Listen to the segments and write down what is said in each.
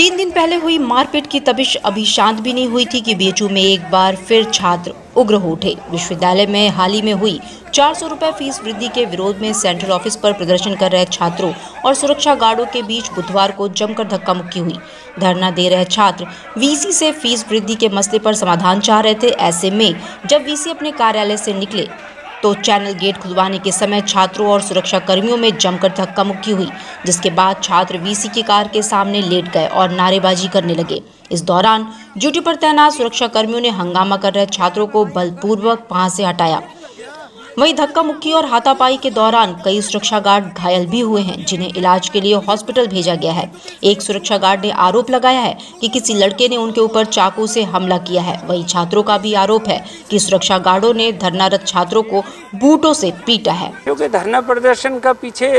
3 दिन पहले हुई मारपीट की तपिश अभी शांत भी नहीं हुई थी कि बीएचयू में एक बार फिर छात्र उग्र हो उठे। विश्वविद्यालय में हाल ही में हुई 400 रुपए फीस वृद्धि के विरोध में सेंट्रल ऑफिस पर प्रदर्शन कर रहे छात्रों और सुरक्षा गार्डों के बीच बुधवार को जमकर धक्का मुक्की हुई। धरना दे रहे छात्र वीसी से फीस वृद्धि के मसले पर समाधान चाह रहे थे। ऐसे में जब वीसी अपने कार्यालय से निकले तो चैनल गेट खुलवाने के समय छात्रों और सुरक्षा कर्मियों में जमकर धक्का मुक्की हुई, जिसके बाद छात्र वीसी की कार के सामने लेट गए और नारेबाजी करने लगे। इस दौरान ड्यूटी पर तैनात सुरक्षा कर्मियों ने हंगामा कर रहे छात्रों को बलपूर्वक वहां से हटाया। वहीं धक्का मुक्की और हाथापाई के दौरान कई सुरक्षा गार्ड घायल भी हुए हैं, जिन्हें इलाज के लिए हॉस्पिटल भेजा गया है। एक सुरक्षा गार्ड ने आरोप लगाया है कि किसी लड़के ने उनके ऊपर चाकू से हमला किया है। वहीं छात्रों का भी आरोप है कि सुरक्षा गार्डों ने धरनारत छात्रों को बूटों से पीटा है। क्योंकि धरना प्रदर्शन का पीछे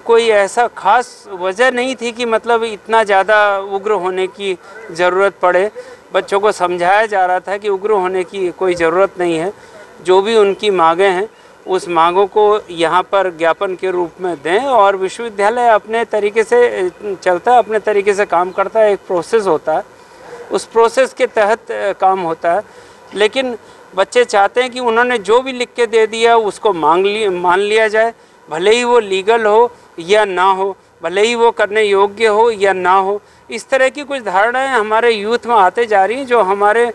कोई ऐसा खास वजह नहीं थी कि मतलब इतना ज़्यादा उग्र होने की ज़रूरत पड़े। बच्चों को समझाया जा रहा था कि उग्र होने की कोई ज़रूरत नहीं है। जो भी उनकी मांगें हैं उस मांगों को यहाँ पर ज्ञापन के रूप में दें और विश्वविद्यालय अपने तरीके से चलता है, अपने तरीके से काम करता है। एक प्रोसेस होता है, उस प्रोसेस के तहत काम होता है। लेकिन बच्चे चाहते हैं कि उन्होंने जो भी लिख के दे दिया उसको मान लिया जाए, भले ही वो लीगल हो या ना हो, भले ही वो करने योग्य हो या ना हो। इस तरह की कुछ धारणाएँ हमारे यूथ में आते जा रही हैं जो हमारे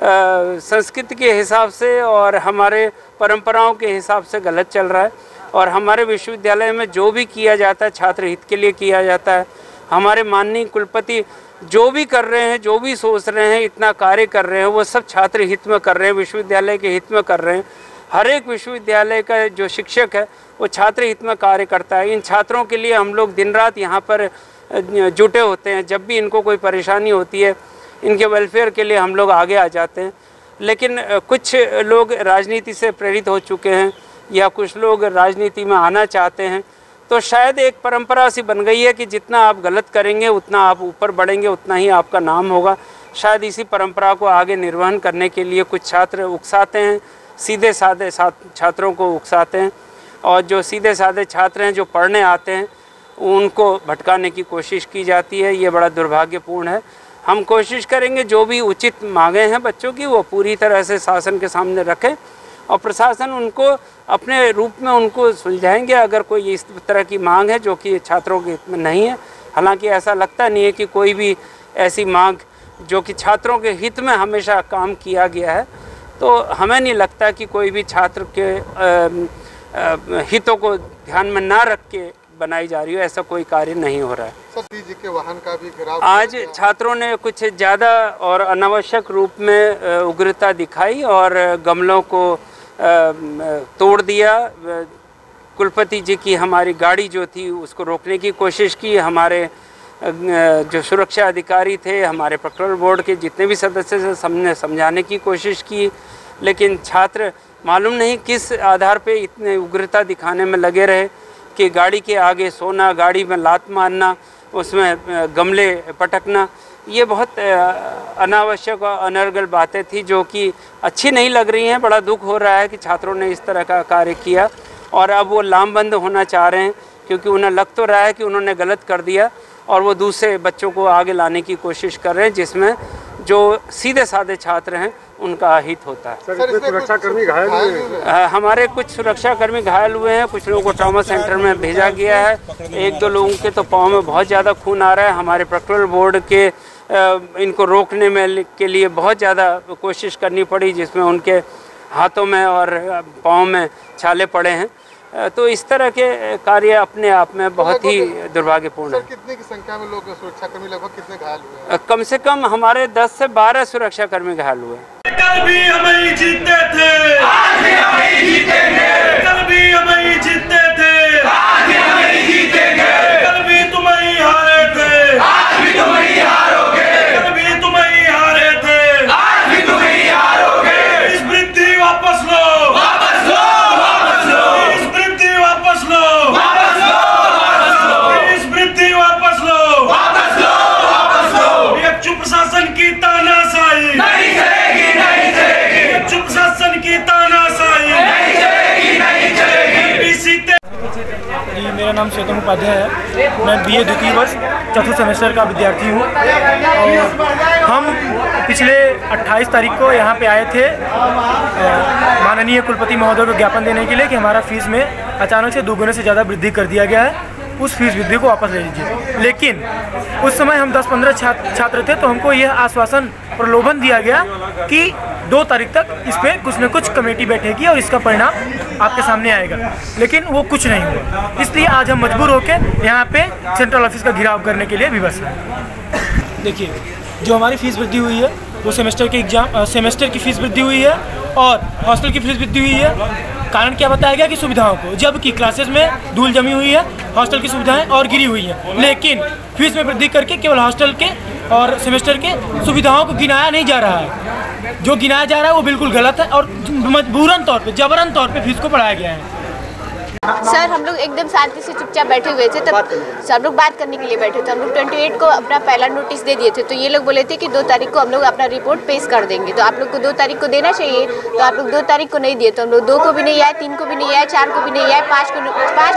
संस्कृति के हिसाब से और हमारे परंपराओं के हिसाब से गलत चल रहा है। और हमारे विश्वविद्यालय में जो भी किया जाता है छात्र हित के लिए किया जाता है। हमारे माननीय कुलपति जो भी कर रहे हैं, जो भी सोच रहे हैं, इतना कार्य कर रहे हैं, वो सब छात्र हित में कर रहे हैं, विश्वविद्यालय के हित में कर रहे हैं। हर एक विश्वविद्यालय का जो शिक्षक है वो छात्र हित में कार्य करता है। इन छात्रों के लिए हम लोग दिन रात यहाँ पर जुटे होते हैं। जब भी इनको कोई परेशानी होती है, इनके वेलफेयर के लिए हम लोग आगे आ जाते हैं। लेकिन कुछ लोग राजनीति से प्रेरित हो चुके हैं या कुछ लोग राजनीति में आना चाहते हैं, तो शायद एक परंपरा सी बन गई है कि जितना आप गलत करेंगे उतना आप ऊपर बढ़ेंगे, उतना ही आपका नाम होगा। शायद इसी परंपरा को आगे निर्वहन करने के लिए कुछ छात्र उकसाते हैं, सीधे साधे छात्रों को उकसाते हैं। और जो सीधे साधे छात्र हैं जो पढ़ने आते हैं उनको भटकाने की कोशिश की जाती है। ये बड़ा दुर्भाग्यपूर्ण है। हम कोशिश करेंगे जो भी उचित मांगे हैं बच्चों की वो पूरी तरह से शासन के सामने रखें और प्रशासन उनको अपने रूप में उनको सुलझाएंगे। अगर कोई इस तरह की मांग है जो कि छात्रों के हित में नहीं है, हालांकि ऐसा लगता नहीं है कि कोई भी ऐसी मांग जो कि छात्रों के हित में हमेशा काम किया गया है, तो हमें नहीं लगता कि कोई भी छात्र के हितों को ध्यान में ना रख के बनाई जा रही हो, ऐसा कोई कार्य नहीं हो रहा है। जी के वाहन का भी घेराव आज छात्रों ने कुछ ज़्यादा और अनावश्यक रूप में उग्रता दिखाई और गमलों को तोड़ दिया। कुलपति जी की हमारी गाड़ी जो थी उसको रोकने की कोशिश की। हमारे जो सुरक्षा अधिकारी थे, हमारे पेट्रोल बोर्ड के जितने भी सदस्य थे, सबने समझाने की कोशिश की। लेकिन छात्र मालूम नहीं किस आधार पे इतने उग्रता दिखाने में लगे रहे कि गाड़ी के आगे सोना, गाड़ी में लात मारना, उसमें गमले पटकना, ये बहुत अनावश्यक और अनर्गल बातें थी जो कि अच्छी नहीं लग रही हैं। बड़ा दुख हो रहा है कि छात्रों ने इस तरह का कार्य किया और अब वो लामबंद होना चाह रहे हैं, क्योंकि उन्हें लग तो रहा है कि उन्होंने गलत कर दिया और वो दूसरे बच्चों को आगे लाने की कोशिश कर रहे हैं, जिसमें जो सीधे साधे छात्र हैं उनका हित होता है। सुरक्षाकर्मी घायल हुए हैं। हमारे कुछ सुरक्षाकर्मी घायल हुए हैं, कुछ लोगों को ट्रॉमा सेंटर में भेजा गया है। 1-2 लोगों के तो पाँव में बहुत ज़्यादा खून आ रहा है। हमारे पेट्रोल बोर्ड के इनको रोकने में के लिए बहुत ज़्यादा कोशिश करनी पड़ी, जिसमें उनके हाथों में और पाँव में छाले पड़े हैं। तो इस तरह के कार्य अपने आप में बहुत ही दुर्भाग्यपूर्ण है। कितने की संख्या में लोग सुरक्षाकर्मी लगभग कितने घायल हुए हैं? कम से कम हमारे 10 से 12 सुरक्षाकर्मी घायल हुए। कल भी हम ही जीतते थे, आज भी हम ही जीतेंगे। कल भी हम ही जीतते थे, आज भी हम ही जीतेंगे। कल भी तुम ही हारे थे, आज भी तुम ही हारोगे। कल भी तुम ही हारे थे, आज भी तुम ही हारोगे। इस वृद्धि वापस लो, वापस लो, वापस लो। इस वृद्धि वापस लो, वापस लो, वापस लो। इस वृद्धि वापस लो, वापस लो, वापस लो। ये चुप शासन की तानाशाही नहीं चलेगी, नहीं चलेगी। चुप शासन की तानाशाही मेरा नाम चेतन उपाध्याय है। मैं BA द्वितीय वर्ष चौथे सेमेस्टर का विद्यार्थी हूँ और हम पिछले 28 तारीख को यहाँ पे आए थे माननीय कुलपति महोदय को ज्ञापन देने के लिए कि हमारा फीस में अचानक से 2 गुने से ज़्यादा वृद्धि कर दिया गया है, उस फीस वृद्धि को वापस ले लीजिए। लेकिन उस समय हम 10-15 छात्र थे, तो हमको यह आश्वासन प्रलोभन दिया गया कि 2 तारीख तक इस पर कुछ न कुछ कमेटी बैठेगी और इसका परिणाम आपके सामने आएगा, लेकिन वो कुछ नहीं हुआ। इसलिए आज हम मजबूर होकर यहाँ पे सेंट्रल ऑफिस का घेराव करने के लिए विवश हैं। देखिए, जो हमारी फीस वृद्धि हुई है वो सेमेस्टर की फीस वृद्धि हुई है और हॉस्टल की फीस वृद्धि हुई है। कारण क्या बताया गया कि सुविधाओं को, जबकि क्लासेस में धूल जमी हुई है, हॉस्टल की सुविधाएं और गिरी हुई हैं, लेकिन फीस में वृद्धि करके केवल हॉस्टल के और सेमेस्टर के सुविधाओं को गिनाया नहीं जा रहा है। जो गिनाया जा रहा है वो बिल्कुल गलत है और मजबूरन तौर पे, जबरन तौर पे फीस को बढ़ाया गया है। सर, हम लोग एकदम शांति से चुपचाप बैठे हुए थे, तब सब लोग बात करने के लिए बैठे थे। हम लोग 28 को अपना पहला नोटिस दे दिए थे, तो ये लोग बोले थे कि 2 तारीख को हम लोग अपना रिपोर्ट पेश कर देंगे, तो आप लोग को 2 तारीख को देना चाहिए। तो आप लोग 2 तारीख को नहीं दिए, तो हम लोग 2 को भी नहीं आए, 3 को भी नहीं आए, 4 को भी नहीं आए, 5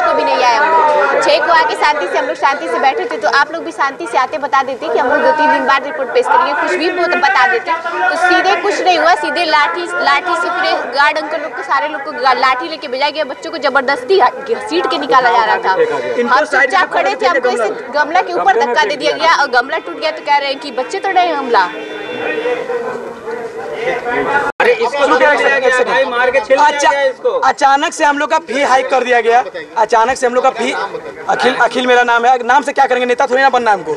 को भी नहीं आए। हम लोग 6 को आके हम लोग शांति से बैठे थे। तो आप लोग भी शांति से आते बता देते कि हम लोग 2-3 दिन बाद रिपोर्ट पेश करेंगे, कुछ भी बता देते। तो सीधे कुछ नहीं हुआ, सीधे लाठी से पूरे गार्ड अंकल लोग को, सारे लोग को लाठी लेके भेजा गया। बच्चों को जबरदस्ती सीट के निकाला जा रहा था। हम चुपचाप खड़े थे, हमको इसे गमला के ऊपर धक्का दे दिया गया और गमला टूट गया। तो कह रहे हैं कि बच्चे तो नहीं हमला। अरे इसको मार के छिल गया इसको। अचानक से हम लोग का फी हाइक कर दिया गया। अचानक से हम लोग का फी, अखिल मेरा नाम है, नाम से क्या करेंगे, नेता थोड़ी ना बनना है हमको।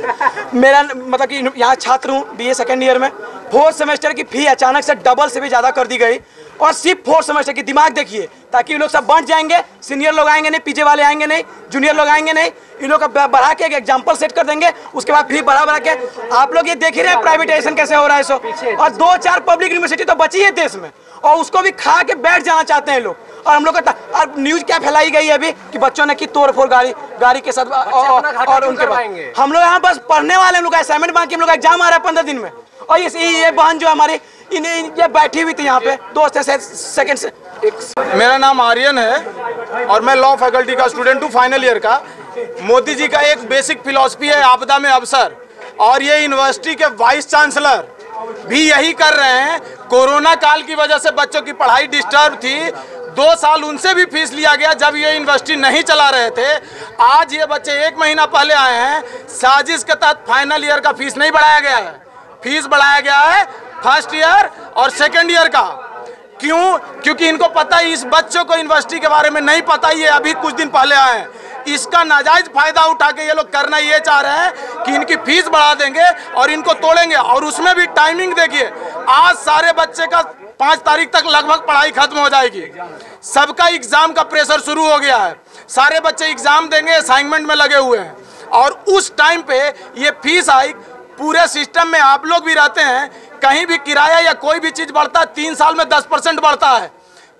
मेरा मतलब कि यहाँ छात्र हूँ BA सेकेंड ईयर में। 4th सेमेस्टर की फी अचानक से डबल से भी ज़्यादा कर दी गई और सिर्फ 4th सेमेस्टर की। दिमाग देखिए, ताकि ये लोग सब बढ़ जाएंगे, सीनियर लोग आएंगे नहीं, पीछे वाले आएंगे नहीं, जूनियर लोग आएंगे नहीं, इन लोग का बढ़ा के एक एग्जाम्पल सेट कर देंगे। उसके बाद फी बढ़ा के आप लोग ये देख ही रहे हैं प्राइवेटाइजेशन कैसे हो रहा है सो। और 2-4 पब्लिक यूनिवर्सिटी तो बची है देश में और उसको भी खा के बैठ जाना चाहते हैं लोग। और हम लोग का न्यूज क्या फैलाई गई है अभी कि बच्चों ने की तोड़-फोड़ गाड़ी के साथ और उनके बाद हम लोग यहाँ बस पढ़ने वाले, हम लोग असाइनमेंट बाकी, हम लोग एग्जाम आ रहा है 15 दिन में। और ये बहन जो हमारी ये बैठी हुई थी यहाँ पे दोस्त है सेकंड से। मेरा नाम आर्यन है और मैं लॉ फैकल्टी का स्टूडेंट हूँ, फाइनल ईयर का। मोदी जी का एक बेसिक फिलॉसफी है आपदा में अवसर, और ये यूनिवर्सिटी के वाइस चांसलर भी यही कर रहे हैं। कोरोना काल की वजह से बच्चों की पढ़ाई डिस्टर्ब थी, 2 साल उनसे भी फीस लिया गया जब ये यूनिवर्सिटी नहीं चला रहे थे। आज ये बच्चे 1 महीना पहले आए हैं, साजिश के तहत फाइनल ईयर का फीस नहीं बढ़ाया गया है, फीस बढ़ाया गया है फर्स्ट ईयर और सेकेंड ईयर का। क्यों? क्योंकि इनको पता है इस बच्चों को यूनिवर्सिटी के बारे में नहीं पता, ये अभी कुछ दिन पहले आए हैं। इसका नाजायज फायदा उठा के ये लोग करना ये चाह रहे हैं कि इनकी फीस बढ़ा देंगे और इनको तोड़ेंगे। और उसमें भी टाइमिंग देखिए, आज सारे बच्चे का 5 तारीख तक लगभग पढ़ाई खत्म हो जाएगी। सबका एग्जाम का प्रेशर शुरू हो गया है, सारे बच्चे एग्जाम देंगे, असाइनमेंट में लगे हुए हैं। और उस टाइम पे ये फीस हाइक पूरे सिस्टम में आप लोग भी रहते हैं, कहीं भी किराया या कोई भी चीज़ बढ़ता है 3 साल में 10% बढ़ता है।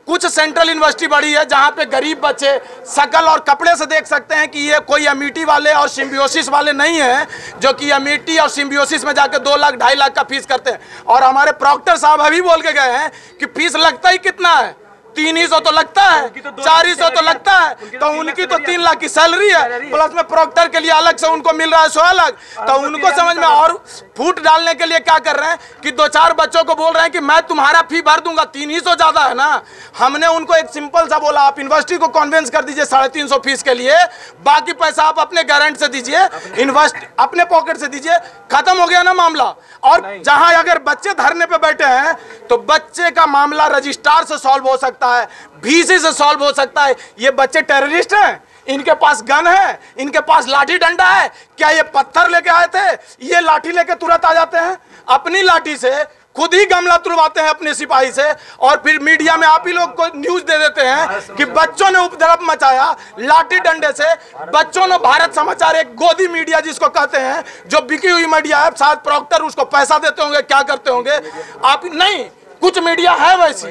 कुछ सेंट्रल यूनिवर्सिटी बड़ी है जहाँ पे गरीब बच्चे शकल और कपड़े से देख सकते हैं कि ये कोई अमेठी वाले और सिम्बियोसिस वाले नहीं हैं, जो कि अमेठी और सिम्बियोसिस में जाके 2 लाख 2.5 लाख का फीस करते हैं। और हमारे प्रॉक्टर साहब अभी बोल के गए हैं कि फीस लगता ही कितना है, 300 तो लगता है, 400 तो लगता है, तो उनकी तो 3 लाख की सैलरी है, प्लस में प्रॉक्टर के लिए अलग से उनको मिल रहा है 100 लाख। तो उनको समझ में, और फूट डालने के लिए क्या कर रहे हैं कि 2-4 बच्चों को बोल रहे हैं कि मैं तुम्हारा फी भर दूंगा, 300 ज्यादा है ना। हमने उनको एक सिंपल सा बोला, आप यूनिवर्सिटी को कॉन्वेंस कर दीजिए 350 फीस के लिए, बाकी पैसा आप अपने गारंट से दीजिए, यूनिवर्सिटी अपने पॉकेट से दीजिए, खत्म हो गया ना मामला। और जहां अगर बच्चे धरने पे बैठे हैं तो बच्चे का मामला रजिस्ट्रार से सॉल्व हो सकता है, VC से सॉल्व हो सकता है। ये बच्चे टेररिस्ट हैं, इनके पास गन है, इनके पास लाठी डंडा है। क्या ये पत्थर लेके आए थे? ये लाठी लेके तुरंत आ जाते हैं, अपनी लाठी से खुद ही गमला तुड़वाते हैं अपने सिपाही से, और फिर मीडिया में आप ही लोग को न्यूज दे देते हैं कि बच्चों ने उपद्रव मचाया लाठी डंडे से। बच्चों ने भारत समाचार, एक गोदी मीडिया जिसको कहते हैं, जो बिकी हुई मीडिया है, शायद प्रॉक्टर उसको पैसा देते होंगे, क्या करते होंगे आप नहीं, कुछ मीडिया है वैसी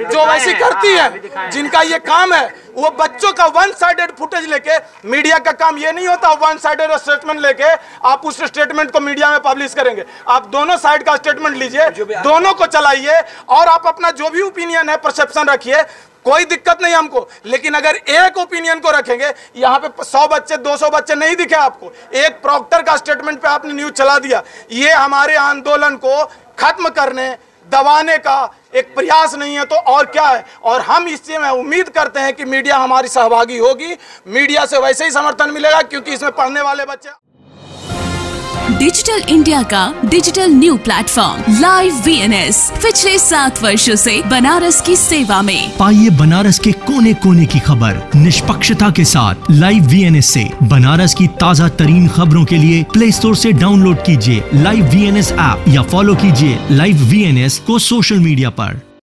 जो वैसी करती है, जिनका ये काम है वो बच्चों का 1 साइडेड फुटेज लेके। मीडिया का काम ये नहीं होता 1 साइडेड स्टेटमेंट लेके आप उस स्टेटमेंट को मीडिया में पब्लिश करेंगे। आप दोनों साइड का स्टेटमेंट लीजिए, दोनों को चलाइए, और आप अपना जो भी ओपिनियन है, परसेप्शन रखिए। कोई दिक्कत नहीं हमको, लेकिन अगर एक ओपिनियन को रखेंगे, यहाँ पे 100 बच्चे 200 बच्चे नहीं दिखे आपको, एक प्रॉक्टर का स्टेटमेंट पे आपने न्यूज चला दिया, ये हमारे आंदोलन को खत्म करने दबाने का एक प्रयास नहीं है तो और क्या है। और हम इससे में उम्मीद करते हैं कि मीडिया हमारी सहभागी होगी, मीडिया से वैसे ही समर्थन मिलेगा क्योंकि इसमें पढ़ने वाले बच्चे। डिजिटल इंडिया का digital new platform live VNS पिछले 7 वर्षों से बनारस की सेवा में। पाइए बनारस के कोने कोने की खबर निष्पक्षता के साथ। लाइव VNS से बनारस की ताज़ा तरीन खबरों के लिए प्ले स्टोर से डाउनलोड कीजिए लाइव VNS ऐप या फॉलो कीजिए लाइव VNS को सोशल मीडिया पर।